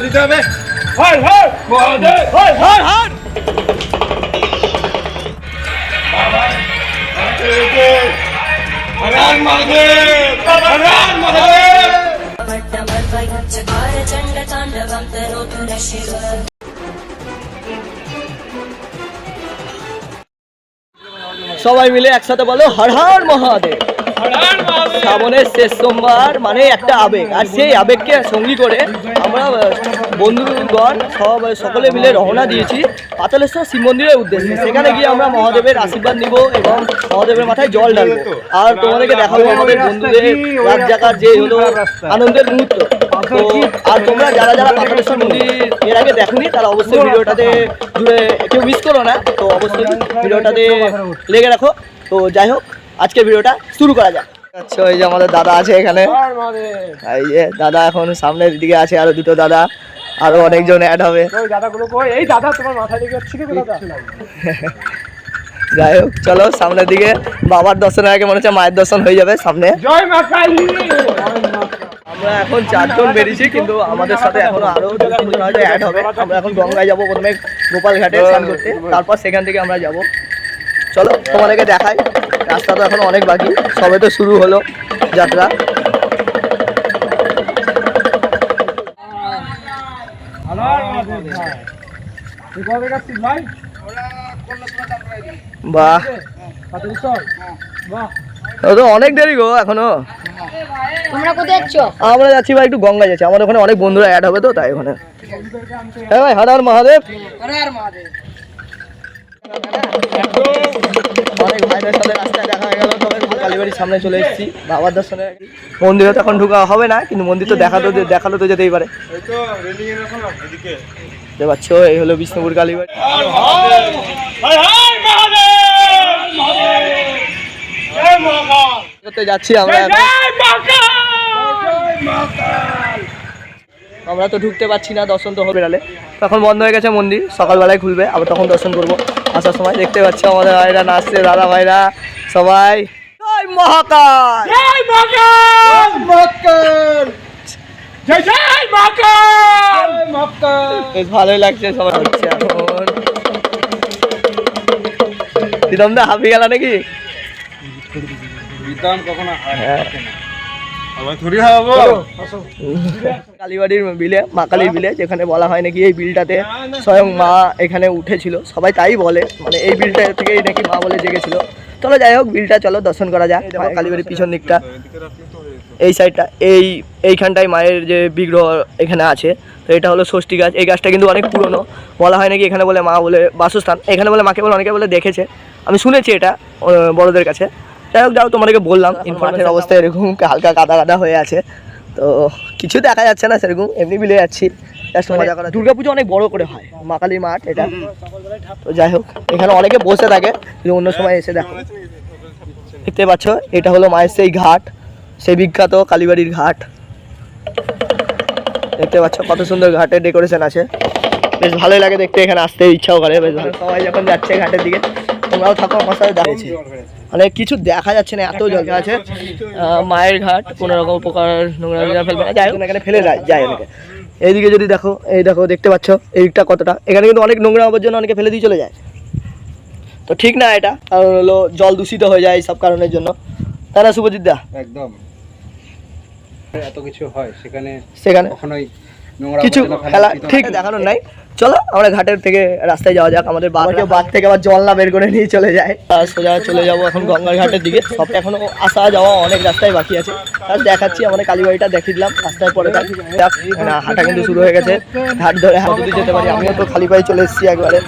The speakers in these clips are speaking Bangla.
দিতে হবে। হর হর মহাদেব, হর হর হর। হর মহাদেব, হর মহাদেব। সবাই মিলে একসাথে বলো হর হর মহাদেব। শ্রাবণের শেষ সোমবার মানে একটা আবেগ, আর সেই আবেগকে সঙ্গী করে আমরা বন্ধুগণ সকলে মিলে রওনা দিয়েছি পাতালেশ্বর শিব মন্দিরের উদ্দেশ্যে। সেখানে গিয়ে আমরা মহাদেবের আশীর্বাদ নিব এবং মহাদেবের মাথায় জল ঢালবো, আর তোমাদেরকে দেখাবো আমাদের বন্ধুদের রাত জাগার যে হলো আনন্দের মুহূর্ত। তো আর তোমরা যারা যারা পাতালেশ্বর মন্দির এর আগে দেখোনি তারা অবশ্যই ভিডিওটাতে জুড়ে কেউ মিস করো না, তো অবশ্যই ভিডিওটাতে লেগে রাখো। তো যাই হোক, আজকের ভিডিওটা শুরু করা যাক। আচ্ছা, এই যে আমাদের দাদা আছে এখানে, এই যে দাদা এখন সামনের দিকে আছে, আরো দুটো দাদা, আরো অনেকজন অ্যাড হবে। যাই হোক, চলো সামনের দিকে। বাবার দর্শনের আগে মনে হচ্ছে মায়ের দর্শন হয়ে যাবে সামনে। আমরা এখন 4 জন বেরিয়েছি, কিন্তু আমাদের সাথে এখনো আরো 2-3 জন হয়তো অ্যাড হবে। আমরা এখন গঙ্গায় যাবো, প্রথমে গোপাল ঘাটে স্নান করতে, তারপর সেখান থেকে আমরা যাব। চলো তোমাদেরকে দেখাই, রাস্তা তো এখন অনেক বাকি, সবে তো শুরু হলো যাত্রা। বাহ, অনেক দেরি গো এখনো। আমরা যাচ্ছি ভাই একটু গঙ্গা যাচ্ছি, আমার ওখানে অনেক বন্ধুরা অ্যাড হবে তো তাই ওখানে। হ্যাঁ ভাই, হর হর মহাদেব। অনেক ভাইদের সাথে রাস্তায় দেখা হয়ে গেল, তবে কালীবাড়ির সামনে চলে এসেছি বাবার দর্শনে। মন্দিরে তো এখন ঢোকা হবে না, কিন্তু মন্দির তো দেখালো তো যেতেই পারে। দেখতে পাচ্ছ, এই হলো বিষ্ণুপুর কালীবাড়ি। যাচ্ছি আমরা তো ঢুকতে পারছি না, দর্শন তো হবে বেড়ালে। তখন বন্ধ হয়ে গেছে মন্দির, সকালবেলায় খুলবে, আবার তখন দর্শন করবো আসার সময়। দেখতে পাচ্ছি আমাদের ভাইরা নাচছে, দাদা ভাইরা সবাই। জয় মহাকাল, জয় মহাকাল, মহাকাল, জয় জয় মহাকাল, মহাকাল। বেশ ভালোই লাগছে, সবাই হচ্ছে এখন। প্রীতম দা হাঁপিয়ে গেল নাকি? কালীবাড়ির বিলে, মা কালীর বিলে, যেখানে বলা হয় নাকি এই বিলটাতে স্বয়ং মা এখানে উঠেছিল, সবাই তাই বলে, মানে এই বিলটা থেকেই নাকি মা বলে জেগেছিল। চলো যাই হোক, বিলটা চলো দর্শন করা যাক। কালীবাড়ির পিছন দিকটা, এই সাইডটা, এইখানটায় মায়ের যে বিগ্রহ এখানে আছে। তো এটা হলো ষষ্ঠী গাছ। এই গাছটা কিন্তু অনেক পুরনো, বলা হয় নাকি এখানে বলে মা বলে বাসস্থান, এখানে বলে মাকে বলে অনেকে বলে দেখেছে, আমি শুনেছি এটা বড়দের কাছে। যাই হোক, যাও তোমাদেরকে বললাম মাঠের অবস্থা এরকম হালকা কাদা কাদা হয়ে আছে, তো কিছু দেখা যাচ্ছে না সেরকম, এমনি মিলে যাচ্ছি। দুর্গাপুজো অনেক বড় করে হয়, মা কালীর মাঠ এটা। তো যাই হোক, এখানে অনেকে বসে থাকে, অন্য সময় এসে দেখো। দেখতে পাচ্ছ, এটা হলো মায়ের সেই ঘাট, সেই বিখ্যাত কালীবাড়ির ঘাট। দেখতে পাচ্ছ কত সুন্দর ঘাটের ডেকোরেশন আছে, বেশ ভালোই লাগে দেখতে, এখানে আসতে ইচ্ছাও করে বেশ ভালো। সবাই যখন যাচ্ছে ঘাটের দিকে, তোমরাও থাকো আমার সাথে। দাঁড়িয়েছি মানে কিছু দেখা যাচ্ছে না, এত জল আছে। মায়ের ঘাট, কোনো রকম প্রকার নোংরা ফেলবে না, যাই হোক এখানে ফেলে যায় অনেকে। এইদিকে যদি দেখো, এই দেখো, দেখতে পাচ্ছ এইদিকটা কতটা, এখানে কিন্তু অনেক নোংরা আবর্জনা অনেকে ফেলে দিয়ে চলে যায়। তো ঠিক না এটা, কারণ হলো জল দূষিত হয়ে যায় এইসব কারণের জন্য, তাই না শুভজিৎ দা? একদম, এত কিছু হয় সেখানে কখনোই কিছু খেলা ঠিক দেখানোর নাই। চলো আমরা ঘাটের থেকে রাস্তায় যাওয়া যাক, আমাদের বাঘ থেকে আবার জল না বের করে নিয়ে চলে যায়। সোজা চলে যাবো এখন গঙ্গার ঘাটের দিকে। সব এখনো আসা যাওয়া অনেক রাস্তায় বাকি আছে, আর দেখাচ্ছি আমাদের কালীবাড়িটা দেখিয়ে দিলাম রাস্তায় পরে। হাঁটা কিন্তু শুরু হয়ে গেছে, ঘাট ধরে হাঁটু দিয়ে যেতে পারি। আমিও তো খালি পায়ে চলে এসেছি একবারে,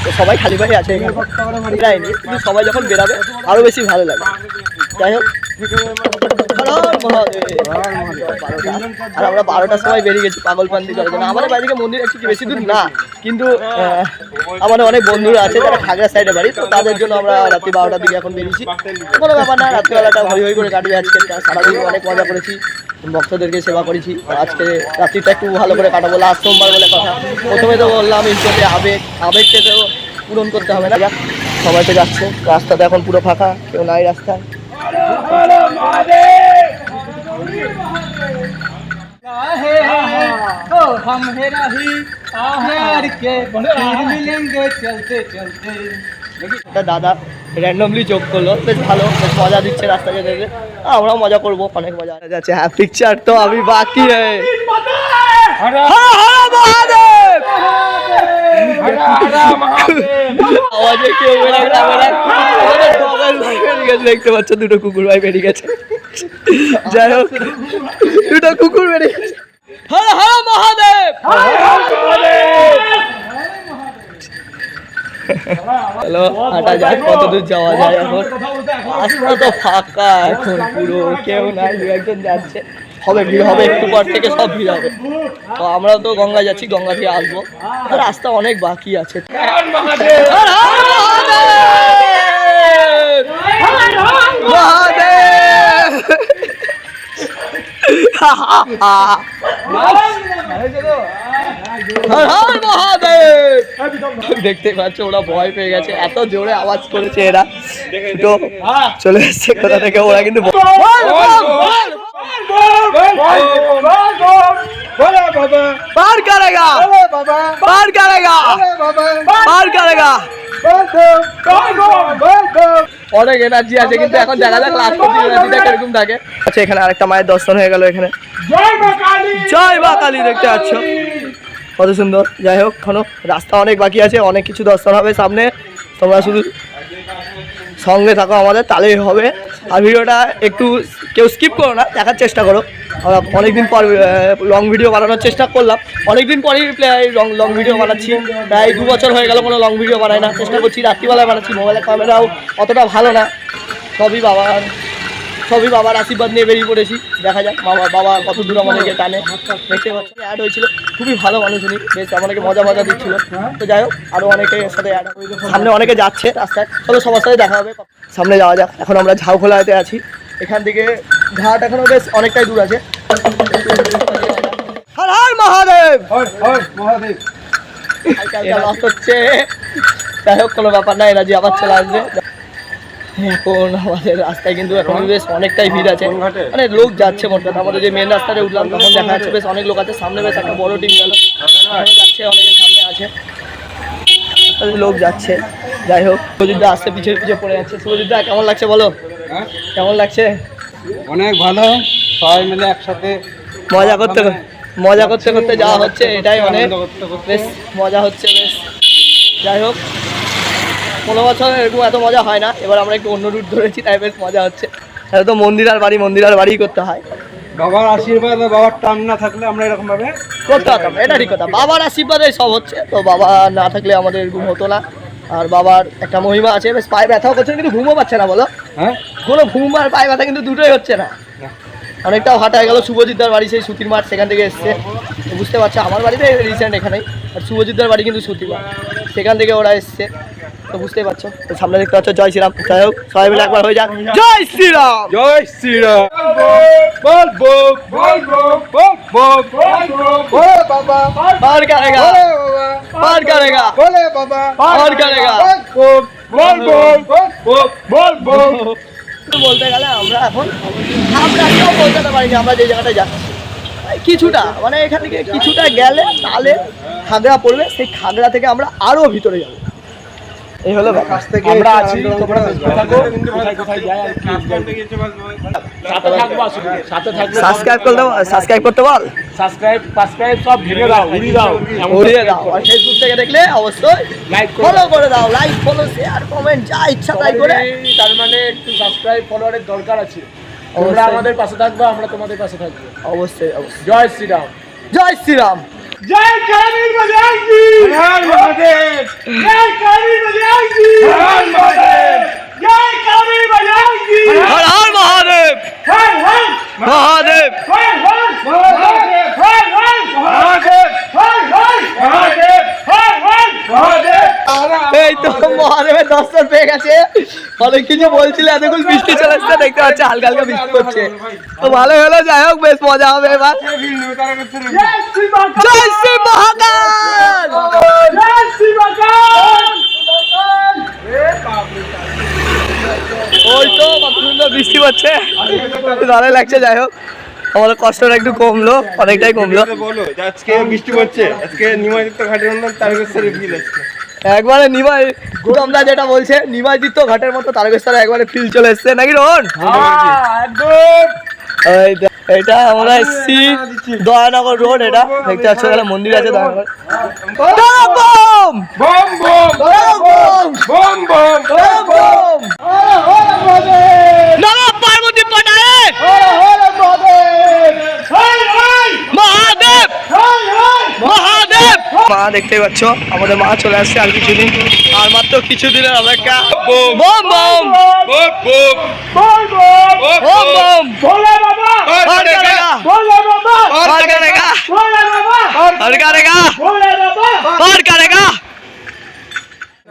তো সবাই খালি পায়ে আছে এখানে, কিন্তু সবাই যখন বেরাবে আরো বেশি ভালো লাগে। যাই হোক, আর আমরা 12টার সময় বেরিয়ে গেছি পাগলপান্তি করার জন্য। আমাদের বাড়ি থেকে মন্দির একটু বেশি দূর না, কিন্তু আমাদের অনেক বন্ধুরা আছে যারা খাগড়া সাইডে বাড়ি, তো তাদের জন্য আমরা রাত্রি 12টার দিকে এখন বেরিয়েছি। কোনো ব্যাপার না, রাত্রিবেলাটা হই হই করে কাটবে আজকে। সারাদিন অনেক মজা করেছি, ভক্তদেরকে সেবা করেছি। আজকে রাত্রিটা একটু ভালো করে কাটাবো, লাস্ট সোমবার বলে কথা। প্রথমে তো বললাম ইজ্জতে আবেগকে তো পূরণ করতে হবে না। যাক, সবাই তো যাচ্ছে, রাস্তাটা এখন পুরো ফাঁকা, কেউ নাই রাস্তায়। দাদা র্যান্ডমলি যোগ করলো, বেশ ভালো, বেশ মজা দিচ্ছে রাস্তা যেতে যেতে। আমরাও মজা করবো, অনেক মজা যাচ্ছে। হ্যাঁ, পিকচার তো আমি বাকি দেখতে পাচ্ছ, দুটো কুকুর ভাই বেরিয়ে গেছে। যাই হোক, দুটো কুকুর বেরিয়ে গেছে। হর হর মহাদেব। হ্যালো, হাঁটা যায়, কত দূর যাওয়া যায় এখন? রাস্তা তো ফাঁকা এখন পুরো, কেউ নাই, দু একজন যাচ্ছে। হবে ভিড় হবে, একটু পর থেকে সব ভিড় হবে। তো আমরাও তো গঙ্গা যাচ্ছি, গঙ্গা থেকে আসবো, রাস্তা অনেক বাকি আছে। দেখতে পাচ্ছ ওরা ভয় পেয়ে গেছে, এত জোরে আওয়াজ করেছে এরা, তো চলে এসছে কোথা থেকে ওরা, কিন্তু पार करेगा, पार करेगा, पार करेगा। অনেক এনার্জি আছে, কিন্তু এখন দেখা যাক লাস্ট পর্যন্ত কিরকম থাকে। আচ্ছা, এখানে আরেকটা মায়ের দর্শন হয়ে গেল। এখানে জয় মা কালী দেখতে পাচ্ছ, কত সুন্দর। যাই হোক, এখনো রাস্তা অনেক বাকি আছে, অনেক কিছু দর্শন হবে সামনে। তোমরা শুধু সঙ্গে থাকো আমাদের, তাহলেই হবে। আর ভিডিওটা একটু কেউ স্কিপ করো না, দেখার চেষ্টা করো। আমরা অনেকদিন পর লং ভিডিও বানানোর চেষ্টা করলাম, অনেকদিন পরেই লং ভিডিও বানাচ্ছি। প্রায় 2 বছর হয়ে গেল কোনো লং ভিডিও বানাই না, চেষ্টা করছি রাত্রিবেলায় বানাচ্ছি। মোবাইলের ক্যামেরাও অতটা ভালো না, সবই বাবার আশীর্বাদ নিয়ে বেরিয়ে পড়েছি। দেখা যাক বাবা কত দূর আমাদেরকে টানে। দেখতে পাচ্ছি অ্যাড হয়েছিল, খুবই ভালো মানুষ উনি, বেশ আমাদেরকে মজা দিচ্ছিল। তো যাই হোক, আরও অনেকের সাথে অ্যাড, সামনে অনেকে যাচ্ছে রাস্তায়, চলো সবার সাথে দেখা হবে, সামনে যাওয়া যাক। এখন আমরা ঝাউখোলাতে আছি, এখান থেকে ঘাট এখনো বেশ অনেকটাই দূর আছে। হর হর মহাদেব, হর হর মহাদেব। হচ্ছে, যাই হোক কোনো ব্যাপার না, এনার্জি আবার চলে আসবে। এখন আমাদের রাস্তায় কিন্তু এখন বেশ অনেকটাই ভিড় আছে, মানে লোক যাচ্ছে। মোট কথা আমাদের যে মেন রাস্তাতে উঠলাম তখন দেখা যাচ্ছে বেশ অনেক লোক আছে। সামনে বেশ একটা বড় টিম গেল, যাচ্ছে, অনেকের সামনে আছে, লোক যাচ্ছে। যাই হোক, সুজিতদা আসতে পিছিয়ে পড়ে যাচ্ছে। সুজিতদা কেমন লাগছে বলো? কেমন লাগছে? অনেক ভালো, সবাই মিলে একসাথে মজা করতে যাওয়া হচ্ছে, এটাই অনেক বেশ মজা হচ্ছে বেশ। যাই হোক, 15 বছর এরকম এত মজা হয় না, এবার আমরা একটু অন্য রুট ধরেছি, তাই বেশ মজা হচ্ছে। তো মন্দির আর বাড়ি করতে হয়। বাবার আশীর্বাদ, বাবার টান না থাকলে আমরা এরকম ভাবে করতে পারতাম, এটা ঠিক কথা। বাবার আশীর্বাদে সব হচ্ছে, তো বাবা না থাকলে আমাদের এরকম হতো না। আর বাবার একটা মহিমা আছে, বেশ পায়ে ব্যথাও করছে, কিন্তু ঘুমও পাচ্ছে না। বলো, হ্যাঁ, কোনো ঘুম আর পায়ে ব্যথা কিন্তু দুটোই হচ্ছে না। অনেকটাও হাঁটা হয়ে গেল। শুভজিৎদার বাড়ি সেই সুতির মাঠ, সেখান থেকে এসছে, বুঝতে পারছো। আমার বাড়িতে রিসেন্ট এখানেই, আর শুভজিৎদার বাড়ি কিন্তু সুতির মাঠ, সেখান থেকে ওরা এসছে, তো বুঝতেই পারছো। তো সামনে দেখতে পাচ্ছ জয় শ্রীরাম। যাই হোক, সবাই মিলে একবার হয়ে যাক জয় শ্রীরাম, জয় শ্রীরাম। বল বল বল বল বল বল বাবা, পার করেগা, পার করেগা, বলে বাবা, পার করেগা, বল বল বল বল। বলতে গেলে আমরা এখন পৌঁছাতে পারিনি, আমরা যে জায়গাটায় যাচ্ছি কিছুটা, মানে এখান থেকে কিছুটা গেলে তাহলে খাগড়া পড়বে, সেই খাগড়া থেকে আমরা আরও ভিতরে যাবো। এই হলো কাছ থেকে আমরা আছি, তোমরা থাকো, সাবস্ক্রাইব করতে বল, সাবস্ক্রাইব সব ভেঙে দাও, উড়িয়ে দাও। আর ফেসবুক থেকে দেখলে অবশ্যই ফলো করে দাও, লাইক ফলো শেয়ার কমেন্ট যা ইচ্ছা তাই করে। তার মানে একটু সাবস্ক্রাইব ফলোয়ারের দরকার আছে, তোমরা আমাদের পাশে থাকবে, আমরা তোমাদের পাশে থাকবো, অবশ্যই অবশ্যই। জয় শ্রীরাম, জয় শ্রীরাম, জয় কালী বাজাজি, হর মহাদেব, জয় কালী বাজাজি, হর মহাদেব, জয় কালী বাজাজি, হর হর মহাদেব, হর হর এই তো মহাদেবের দর্শন পেয়ে গেছে। অনেক কিছু বলছিল, এতক্ষণ বৃষ্টি চলে এসছে, দেখতে পাচ্ছে হালকা হালকা বৃষ্টি হচ্ছে। তো ভালো হলো, যাই হোক বেশ মজা হবে এবার। জয় শ্রী মহাকাল, জয় শ্রী মহাকাল। ওই তো কত সুন্দর বৃষ্টি পড়ছে, ভালোই লাগছে। যাই হোক আমাদের কষ্টটা একটু কমলো, অনেকটাই কমলো। বলো আজকে বৃষ্টি পড়ছে, আজকে নিমাইদত্ত ঘাটের অন্দর তারকেশ্বরে ফিল আসছে একবারে নিমাই, তোমরা যেটা বলছে নিমাইদিত্য ঘাটের মতো তারকেশ্বরে একবারে ফিল চলে এসছে নাকি রোহন? একদম। এটা আমরা এসছি দয়ানগর রোড, এটা দেখতে পাচ্ছ, এখানে মন্দির আছে দয়ানগর। বম বম বম বম বম বম বম নমঃ পার্বতী পটায়ে মহাদেব মহাদেব। মা দেখতে পাচ্ছ আমাদের মা চলে আসছে, আর কিছুদিন, আর মাত্র কিছুদিনের অপেক্ষা। বম বম বম বম बोल बोल বম বম भोले बाबा और करेगा भोले बाबा और करेगा भोले बाबा और करेगा भोले बाबा और करेगा।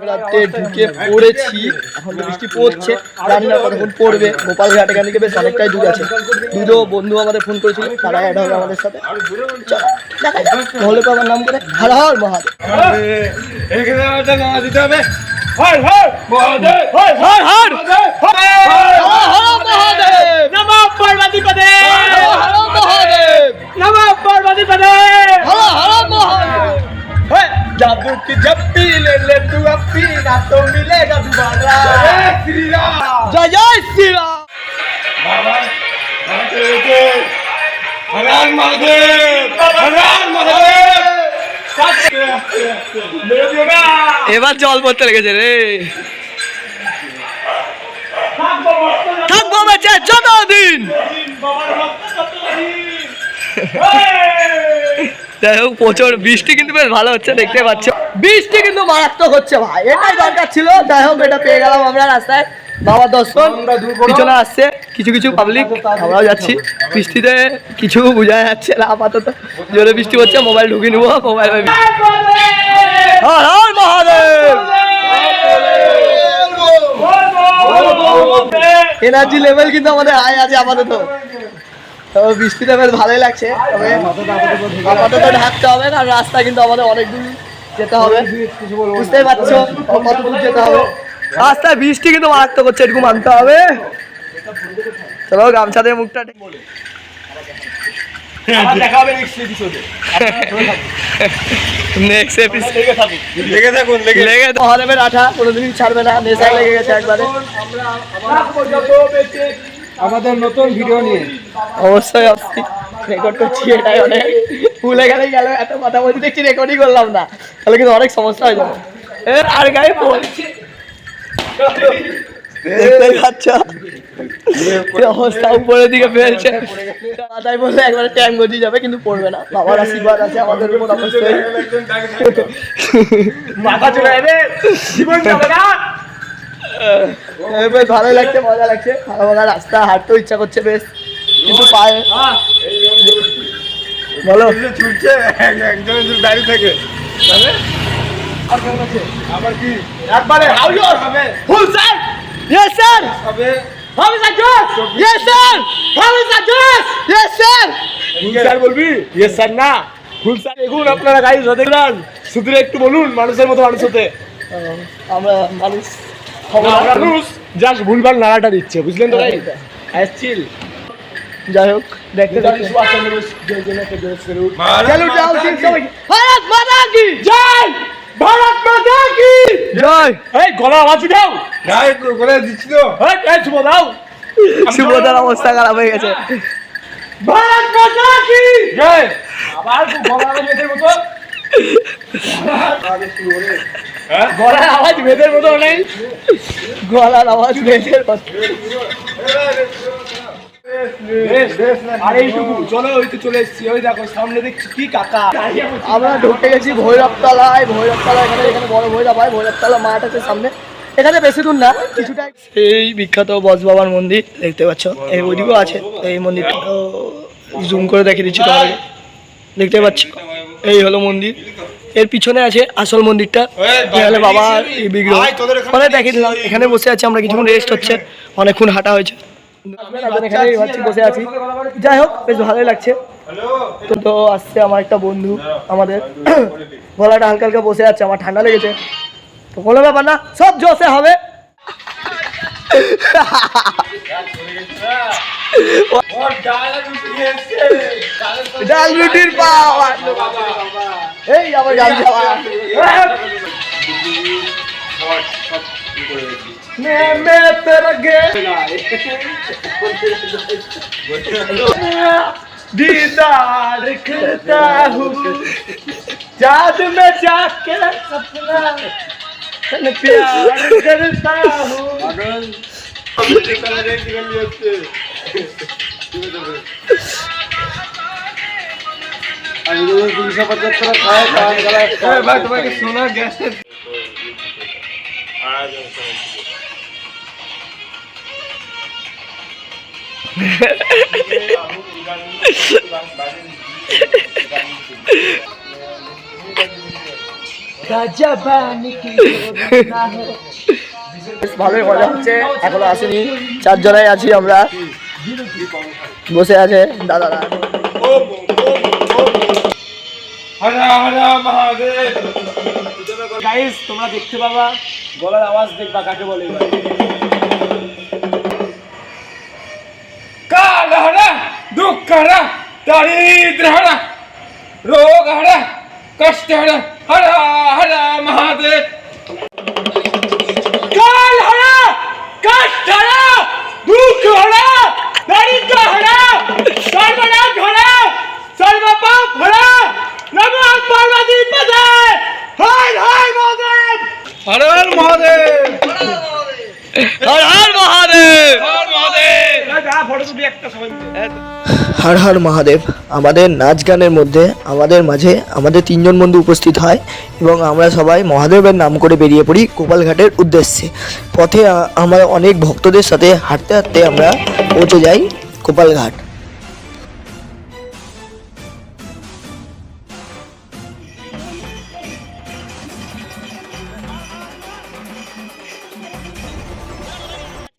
রাতে ঢুকে পড়েছি, এখন তো বৃষ্টি পড়ছে, জানি না কতক্ষণ পড়বে। গোপালঘাট এখান থেকে বেশ অনেকটাই দূর আছে। দুটো বন্ধু আমাদের ফোন করেছিল, তারা অ্যাড হবে আমাদের সাথে। চল দেখা যাক, ভোলে বাবার নাম করে হর হর মহাদেব। এখানে একটা নাম দিতে হবে। हर हर মহাদেব হর হর হর हर হর মহাদেব, नमः पार्वती पदे হর হর মহাদেব, नमः पार्वती पदे হর হর মহাদেব। जादू की झप्पी ले ले तू अपनी ना तो मिलेगा दोबारा। जय श्री राम। জয় জয় শ্রীরাম। बाबा हरान महादेव हरान महादेव। मेरे दियो ना। এবার জল পড়তে লেগেছে রে। থাকবো বেঁচে যতদিন। যাই হোক প্রচুর বৃষ্টি কিন্তু বেশ ভালো হচ্ছে, দেখতে পাচ্ছ বৃষ্টি কিন্তু মারাত্মক হচ্ছে ভাই, এটাই দরকার ছিল। যাই হোক এটা পেয়ে গেলাম আমরা রাস্তায়, বাবার দর্শন পিছনে আসছে কিছু কিছু পাবলিক, আমরাও যাচ্ছি। বৃষ্টিতে কিছু বোঝা যাচ্ছে না আপাতত, জোরে বৃষ্টি হচ্ছে, মোবাইল ঢুকিয়ে নেবো, mobile Har Har Mahadev. Energy level কিন্তু আমাদের হাই আছে আপাতত। তো বৃষ্টিটা বেশ ভালোই লাগছে, তবে আপাতত ঢাকতে হবে, কারণ রাস্তা কিন্তু আমাদের অনেক দূর যেতে হবে, বুঝতেই পারছো কত দূর যেতে হবে। রাস্তায় বৃষ্টি কিন্তু মারাত্মক করছে, এটুকু মানতে হবে। চলো গামছা দিয়ে মুখটা নেক্সট এপিসোড লেগে থাকুন লেগে। লেগে মহাদেবের আঠা কোনোদিনই ছাড়বে না, নেশায় লেগে গেছে একবারে। আমাদের নতুন ভিডিও নিয়ে অবশ্যই আসছি, রেকর্ড করছি, এটাই অনেক। ভুলে গেলে গেল, এত কথা বলছি দেখছি রেকর্ডই করলাম না, তাহলে কিন্তু অনেক সমস্যা হয়ে যাবে। আর গায়ে পড়ছে, দেখতেই পাচ্ছ কি অবস্থা, উপরের দিকে ফেলছে, মাথায় বললে একবারে ট্যাঙ্ক গজিয়ে যাবে, কিন্তু পড়বে না। বাবার আশীর্বাদ আছে আমাদের উপর অবশ্যই। माथा चला है जीवन का बना বেশ ভালোই লাগছে, মজা লাগছে, ভালো ভালো রাস্তা, হাঁটতেও ইচ্ছা করছে বেশ, কিন্তু পায়ে বলো ছুটছে একজনের শুধু দাঁড়িয়ে থাকে আবার কি একবারে হাউ ইউ হবে ফুল স্যার ইয়েস স্যার, হবে হাউ ইজ দ্যাট জোস yes sir, how is that জোস ইয়েস স্যার। ফুল স্যার বলবি ইয়েস স্যার না ফুল স্যার। দেখুন আপনারা গাইস দেখলেন, শুধু একটু বলুন মানুষের মতো মানুষ হতে। আমরা মানুষ মানুষ জাস্ট ভুলভাল নাড়াটা দিচ্ছে, বুঝলেন তো গাইস? অ্যাসচিল যাই হোক দেখতে থাকি। সুভাষচন্দ্র বোস জয় জনতা জয় স্বরূপ চলো যাও ঠিক সবাই, ভারত মাতা কি জয়, ভারত মাতা কি জয়। এই গলা আওয়াজ দাও, গায়ে করে দিচ্ছি তো এই শুভ দাও, সুব্রতার অবস্থা খারাপ হয়ে গেছে। ভারত মাতা কি জয়। আবার গলা আওয়াজ মেয়েদের মতো, গলার আওয়াজ মেয়েদের মতো নেই। গলার আওয়াজ মেয়েদের মতো। আর এইটুকু চলো, ওই তো চলে এসেছি, ওই দেখো সামনে দেখছি কি কাকা। আমরা ঢুকে গেছি ভৈরবতলায়। ভৈরবতলা এখানে, এখানে বড় ভৈরব হয়, ভৈরবতলা মাঠ আছে সামনে, এখানে বেশি দূর না, কিছুটা। এই বিখ্যাত বস বাবার মন্দির দেখতে পাচ্ছ, এই ওইদিকেও আছে। এই মন্দিরটা জুম করে দেখিয়ে দিচ্ছি তোমাকে, দেখতে পাচ্ছ, এই হলো মন্দির। এর পিছনে আছে আসল মন্দিরটা, এখানে বাবার বিগ্রহ মানে দেখিয়ে দিলাম। এখানে বসে আছি আমরা, কিছুক্ষণ রেস্ট হচ্ছে, অনেকক্ষণ হাঁটা হয়েছে, এখানে ভাবছি বসে আছি। যাই হোক বেশ ভালোই লাগছে। তো আসছে আমার একটা বন্ধু, আমাদের গলাটা হালকা হালকা বসে আছে, আমার ঠান্ডা লেগেছে, তো কোনো ব্যাপার না, সব জোশে হবে। ডাল রুটির পাওয়া এই আবার গান যাওয়া दीदार करता हूँ याद में जाके सपना प्यार करता हूँ। তোমাকে শোনা গেছে ভালোই মজা হচ্ছে, এখনো আসেনি, 4 জনাই আছি আমরা, বসে আছে দাদারা। গাইস তোমরা দেখতে পাবা, গলার আওয়াজ দেখবা কাকে বলে। কাল হরা, দুঃখ হরা, দারিদ্র হরা, রোগ হরা, কষ্ট হরা, হরা হরা মহাদেব। কাল হরা, কষ্ট হরা, দুঃখ হরা, দারিদ্র হরা, সর্বনাশ হরা, সর্বপাপ হরা, নমঃ পার্বতী পদে, হায় হায় মহাদেব, হর হর মহাদেব, হর হর মহাদেব, হর মহাদেব। ফটো তুলি একটা সবাই। হর হর মহাদেব। আমাদের নাচ গানের মধ্যে আমাদের মাঝে আমাদের 3 জন বন্ধু উপস্থিত হয় এবং আমরা সবাই মহাদেবের নাম করে বেরিয়ে পড়ি গোপালঘাটের উদ্দেশ্যে। পথে আমরা অনেক ভক্তদের সাথে হাঁটতে হাঁটতে আমরা পৌঁছে যাই গোপালঘাট।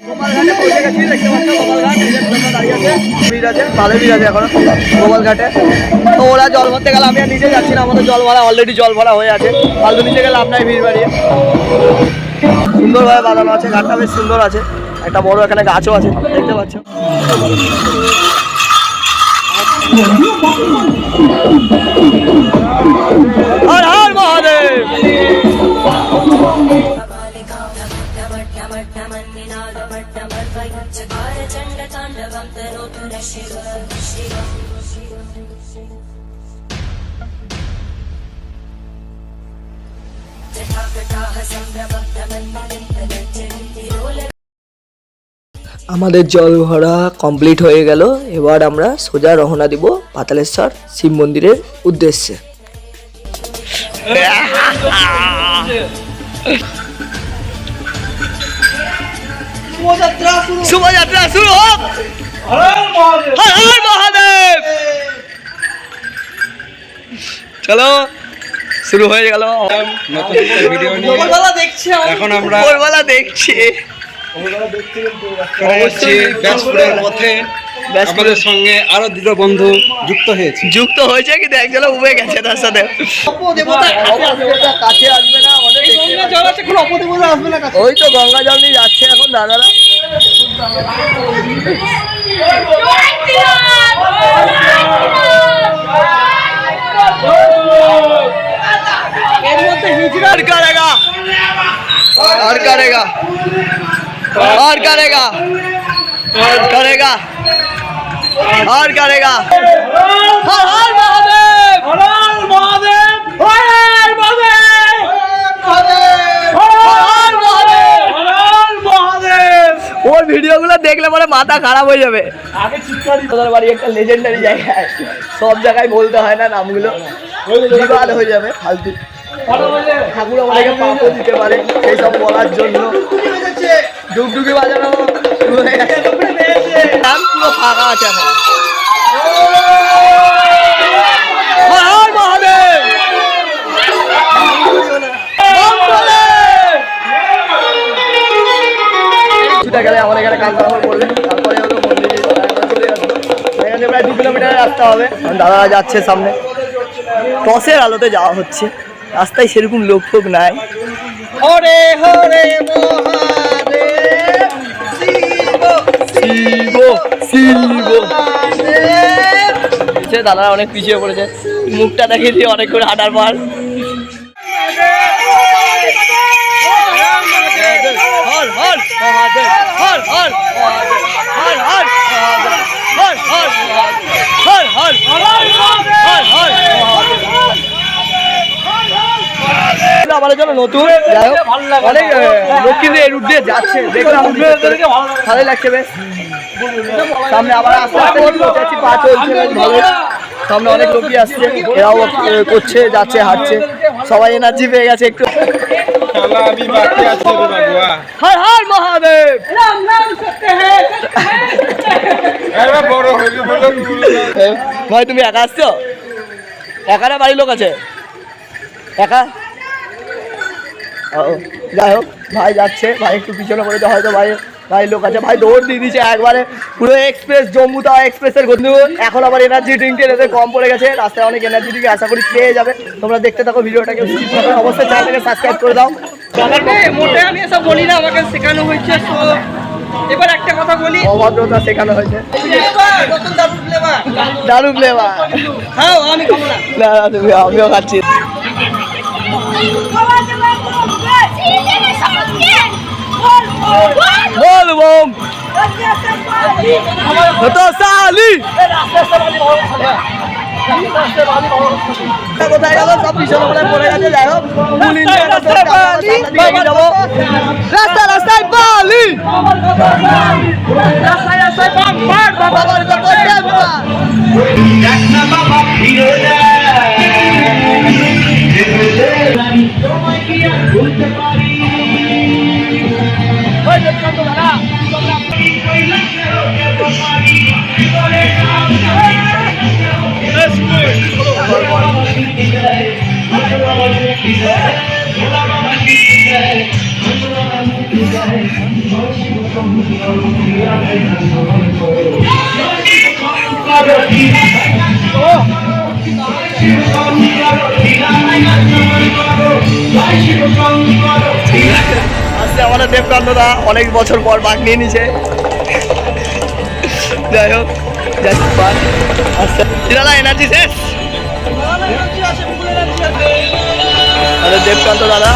গোপালঘাটে পৌঁছে গেছি, দেখতে পাচ্ছ গোপালঘাট, এই যে তোমরা দাঁড়িয়ে আছে, ভিড় আছে, ভালো ভিড় আছে এখন গোপালঘাটে। তো ওরা জল ভরতে গেলে, আমি আর নিচে যাচ্ছি না, আমাদের জল ভরা অলরেডি জল ভরা হয়ে আছে, ফালতু নিচে গেলে আপনার ভিড় বাড়িয়ে। সুন্দরভাবে বাঁধানো আছে, ঘাটটা বেশ সুন্দর আছে, একটা বড় এখানে গাছও আছে দেখতে পাচ্ছ। হর হর মহাদেব। আমাদের জল ভরা কমপ্লিট হয়ে গেল, এবার আমরা সোজা রওনা দিব পাতালেশ্বর শিব মন্দিরের উদ্দেশ্যে। শোভাযাত্রা শুরু হোক। হর হর মহাদেব। চলো শুরু হয়ে গেল, নতুন একটা ভিডিও নিয়ে এখন আমরা ভোরবেলা দেখছি অবশ্যই ব্যাসপুরের পথে আমাদের সঙ্গে আরো 2 বন্ধু যুক্ত হয়েছে কিন্তু একজন উবে গেছে তার সাথে। কাছে আসবে না আমাদের, ওই তো গঙ্গা জল নিয়ে যাচ্ছে এখন দাদারা। और करेगा और करेगा और करेगा और करेगा और करेगा। हर हर महादेव, हर हर महादेव, हर हर महादेव, हर हर महादेव। ওর ভিডিওগুলো দেখলে পরে মাথা খারাপ হয়ে যাবে। আগে চিৎকারি তোদের বাড়ি একটা লেজেন্ডারি জায়গায়, সব জায়গায় বলতে হয় না নামগুলো, বিবাদ হয়ে যাবে ফালতু। ঠাকুর আমাদেরকে পাপও দিতে পারে, সেই সব বলার জন্য ডুগডুগি বাজানো নাম পুরো ফাঁকা আছে এখন। হর হর মহাদেব। নম্বর পড়বে, তারপরে হলো মন্দিরে চলে আসবো। এখান থেকে প্রায় 2 কিলোমিটারের রাস্তা হবে। দাদারা যাচ্ছে সামনে, টসের আলোতে যাওয়া হচ্ছে, রাস্তায় সেরকম লোক ফোক নাই। হরে হরে মহাদেব শিব শিব শিব দাদারা অনেক পিছিয়ে পড়েছে, মুখটা দেখে দিয়ে অনেক করে হাঁটার পর। হর হর মহাদেব, হর হর মহাদেব, হর হর মহাদেব, হর হর মহাদেব, হর হর হর হর মহাদেব। আমাদের জন্য নতুন, যাই হোক অনেক লোক কিন্তু এই রুট দিয়ে যাচ্ছে, দেখলাম ভালোই লাগছে বেশ। সামনে আবার আস্তে আস্তে পা চলছে বেশ ভালোই, সামনে অনেক লোকই আসছে, এরাও করছে, যাচ্ছে, হাঁটছে, সবাই এনার্জি পেয়ে গেছে একটু। হর হর মহাদেব। ভাই তুমি একা আসছো? একা না বাড়ির লোক আছে? একা? যাই হোক ভাই যাচ্ছে, ভাই একটু পিছনে পড়েছে হয়তো, ভাই লোক আছে, ভাই দৌড় দিয়ে দিচ্ছে একবারে পুরো এক্সপ্রেস, জম্মু তাওয়া এক্সপ্রেসের গতি। এখন আবার এনার্জি ড্রিঙ্কের এদের কম পড়ে গেছে, রাস্তায় অনেক এনার্জি ড্রিঙ্ক আশা করি পেয়ে যাবে। তোমরা দেখতে থাকো ভিডিওটাকে, অবশ্যই চ্যানেলটাকে সাবস্ক্রাইব করে দাও। মোটে আমি এসব বলি না, আমাকে শেখানো হয়েছে। এবার একটা কথা বলি, অভদ্রতা শেখানো হয়েছে। নতুন দারু ফ্লেভার, দারু ফ্লেভার খাও, আমি খাবো না। না তুমি, আমিও খাচ্ছি। বল বোম তো সালি কোথায় গেল, সব পিছনে পড়ে গেছে। যাই হোক রাস্তা রাস্তায় বালি, বাবার কত আজকে আমাদের দেবকান্তদা অনেক বছর পর বাঘ নিয়ে নিছে। যাই হোক আচ্ছা চিরালা এনার্জি শেষ। আমাদের দেবকান্ত দাদা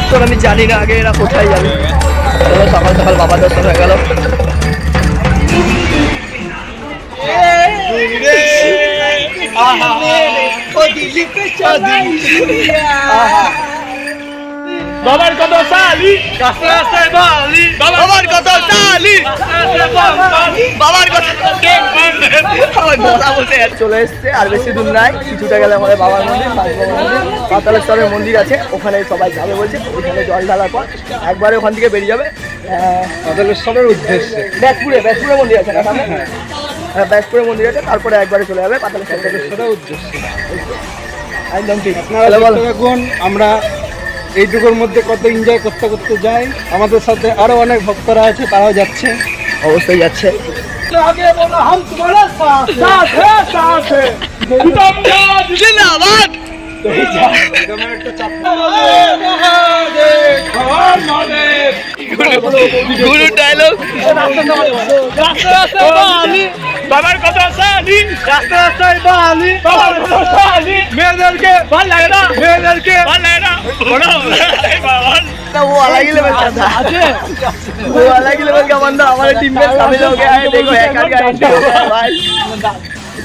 তোর আমি জানি না আগে এরা কোথায় যাবে। চলো সকাল সকাল বাবা দর্শন হয়ে গেল। বাবার কত সালি, রাস্তায় বালি, বাবার কত সালি, বাবার কত চলে এসছে। আর বেশি দূর নাই, কিছুটা গেলে আমাদের বাবার মন্দির, পাতালেশ্বরের মন্দির আছে, ওখানে সবাই যাবে বলছে। ওইখানে জল ঢালার পর একবারে ওখান থেকে বেরিয়ে যাবে পাতালেশ্বরের উদ্দেশ্যে। ব্যাসপুরে মন্দির আছে না সামনে? হ্যাঁ ব্যাসপুরে মন্দির আছে, তারপরে একবারে চলে যাবে পাতালেশ্বরের উদ্দেশ্যে। একদম ঠিক। আমরা এইটুকুর মধ্যে কত এনজয় করতে করতে যাই, আমাদের সাথে আরো অনেক ভক্তরা আছে, তারাও যাচ্ছে, অবশ্যই যাচ্ছে। গুরু ডায়লগ বাবার কথা সালি, রাস্তা রাস্তায় বালি, বাবার কথা সালি, মেয়েদেরকে ভাল লাগে না, মেয়েদেরকে ভাল লাগে না। वो अलग ही लेवल का था, वो अलग ही लेवल का बंदा हमारे टीम में शामिल हो गया है। देखो हैकर का एंट्री हो गया भाई।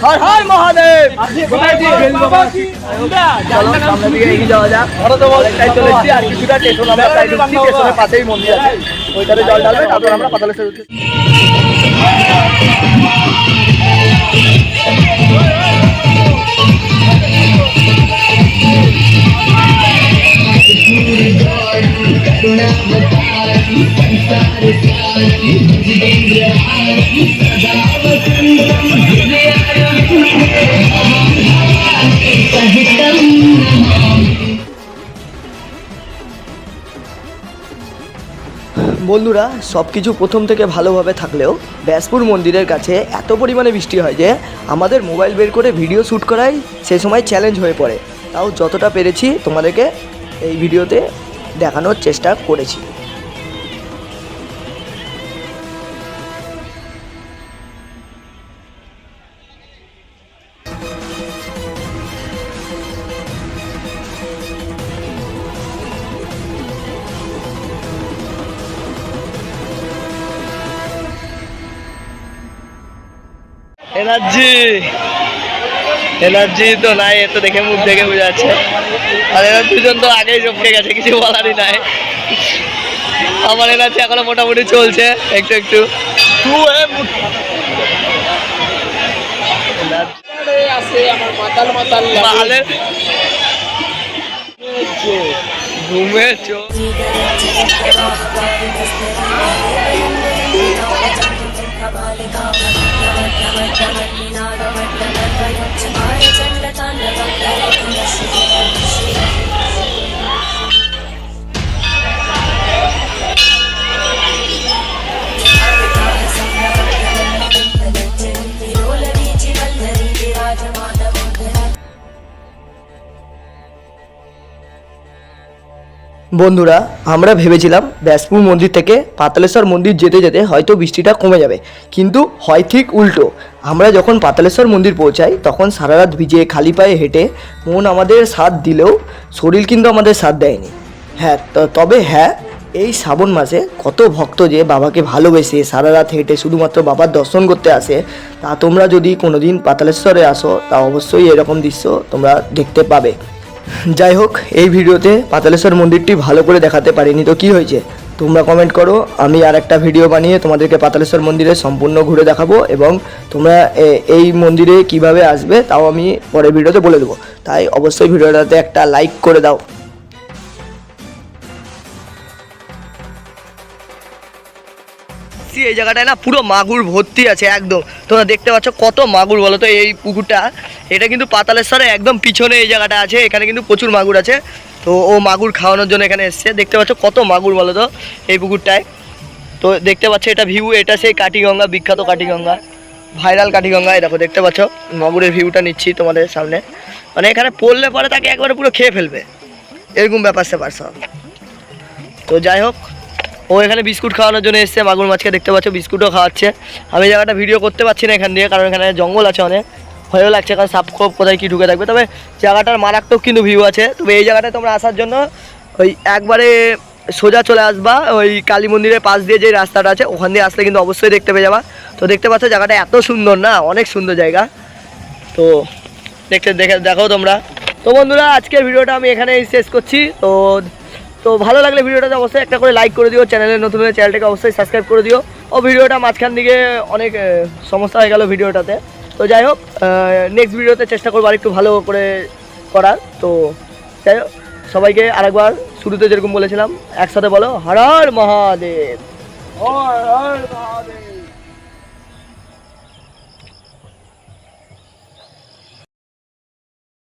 हर हर महादेव। चलो सामने दिखे এগিয়ে যাওয়া যাক। তাই চলে এসেছি আর কিছুটা স্টেশন, আমরা প্রায় ঢুকছি, স্টেশনের পাশেই মন্দির আছে, ওইটাতে জল ঢালবে, তারপর আমরা পাতালেশ্বর উঠছি। বন্ধুরা সব কিছু প্রথম থেকে ভালোভাবে থাকলেও ব্যাসপুর মন্দিরের কাছে এত পরিমাণে বৃষ্টি হয় যে আমাদের মোবাইল বের করে ভিডিও শ্যুট করাই সে সময় চ্যালেঞ্জ হয়ে পড়ে। তাও যতটা পেরেছি তোমাদেরকে এই ভিডিওতে দেখানোর চেষ্টা করেছি। এনার্জি তো নাই, এত দেখে মুখ দেখে বোঝা যাচ্ছে। আর এরা দুজন তো আগেই চমকে গেছে, কিছু বলারই নাই। আমার এনার্জি এখনো মোটামুটি চলছে একটু একটু। ঘুমের চোখ বন্ধুরা, আমরা ভেবেছিলাম ব্যাসপুর মন্দির থেকে পাতালেশ্বর মন্দির যেতে যেতে হয়তো বৃষ্টিটা কমে যাবে, কিন্তু হয় ঠিক উল্টো। আমরা যখন পাতালেশ্বর মন্দির পৌঁছাই তখন সারা রাত ভিজে খালি পায়ে হেঁটে মন আমাদের সাথ দিলেও শরীর কিন্তু আমাদের সাথ দেয়নি। হ্যাঁ, তবে হ্যাঁ, এই শ্রাবণ মাসে কত ভক্ত যে বাবাকে ভালোবেসে সারা রাত হেঁটে শুধুমাত্র বাবার দর্শন করতে আসে। তা তোমরা যদি কোনো দিন পাতালেশ্বরে আসো তা অবশ্যই এরকম দৃশ্য তোমরা দেখতে পাবে। যাই হোক, এই ভিডিওতে পাতালেশ্বর মন্দিরটি ভালো করে দেখাতে পারিনি তো কী হয়েছে, তোমরা কমেন্ট করো। আমি আর একটা ভিডিও বানিয়ে তোমাদেরকে পাতালেশ্বর মন্দিরে সম্পূর্ণ ঘুরে দেখাবো এবং তোমরা এই মন্দিরে কিভাবে আসবে তাও আমি পরের ভিডিওতে বলে দেবো। তাই অবশ্যই ভিডিওটাতে একটা লাইক করে দাও। এই জায়গাটায় না পুরো মাগুর ভর্তি আছে একদম। তোমরা দেখতে পাচ্ছ কত মাগুর বলো তো। এই পুকুরটা, এটা কিন্তু পাতালেশ্বরে একদম পিছনে এই জায়গাটা আছে। এখানে কিন্তু প্রচুর মাগুর আছে। তো ও মাগুর খাওয়ানোর জন্য এখানে এসছে। দেখতে পাচ্ছ কত মাগুর বলো তো এই পুকুরটায়। তো দেখতে পাচ্ছ এটা ভিউ, এটা সেই কাটিগঙ্গা, বিখ্যাত কাটিগঙ্গা, ভাইরাল কাটিগঙ্গা। এই দেখো দেখতে পাচ্ছ মাগুরের ভিউটা নিচ্ছি তোমাদের সামনে। মানে এখানে পড়লে পরে তাকে একবারে পুরো খেয়ে ফেলবে, এরকম ব্যাপার স্যাপার সব। তো যাই হোক, ও এখানে বিস্কুট খাওয়ানোর জন্য এসছে মাগুর মাছকে। দেখতে পাচ্ছ বিস্কুটও খাওয়াচ্ছে। আমি জায়গাটা ভিডিও করতে পারছি না এখান দিয়ে, কারণ এখানে জঙ্গল আছে অনেক, ভয়ও লাগছে, কারণ সাপ খোপ কোথায় কী ঢুকে থাকবে। তবে জায়গাটার মারাত্মক কিন্তু ভিউ আছে। তবে এই জায়গাটায় তোমরা আসার জন্য ওই একবারে সোজা চলে আসবা, ওই কালী মন্দিরের পাশ দিয়ে যে রাস্তাটা আছে ওখান দিয়ে আসলে কিন্তু অবশ্যই দেখতে পেয়ে যাবা। তো দেখতে পাচ্ছ জায়গাটা এত সুন্দর না, অনেক সুন্দর জায়গা। তো দেখো তোমরা। তো বন্ধুরা, আজকের ভিডিওটা আমি এখানেই শেষ করছি। তো ভালো লাগলে ভিডিওটাতে অবশ্যই একটা করে লাইক করে দিও। চ্যানেলে নতুন হলে চ্যানেলটাকে অবশ্যই সাবস্ক্রাইব করে দিও। ও ভিডিওটা মাঝখান দিকে অনেক সমস্যা হয়ে গেল ভিডিওটাতে। তো যাই হোক, নেক্সট ভিডিওতে চেষ্টা করবো আরেকটু ভালো করে করার। তো যাই হোক, সবাইকে আরেকবার শুরুতে যেরকম বলেছিলাম একসাথে বলো, হর হর মহাদেব। হর হর মহাদেব।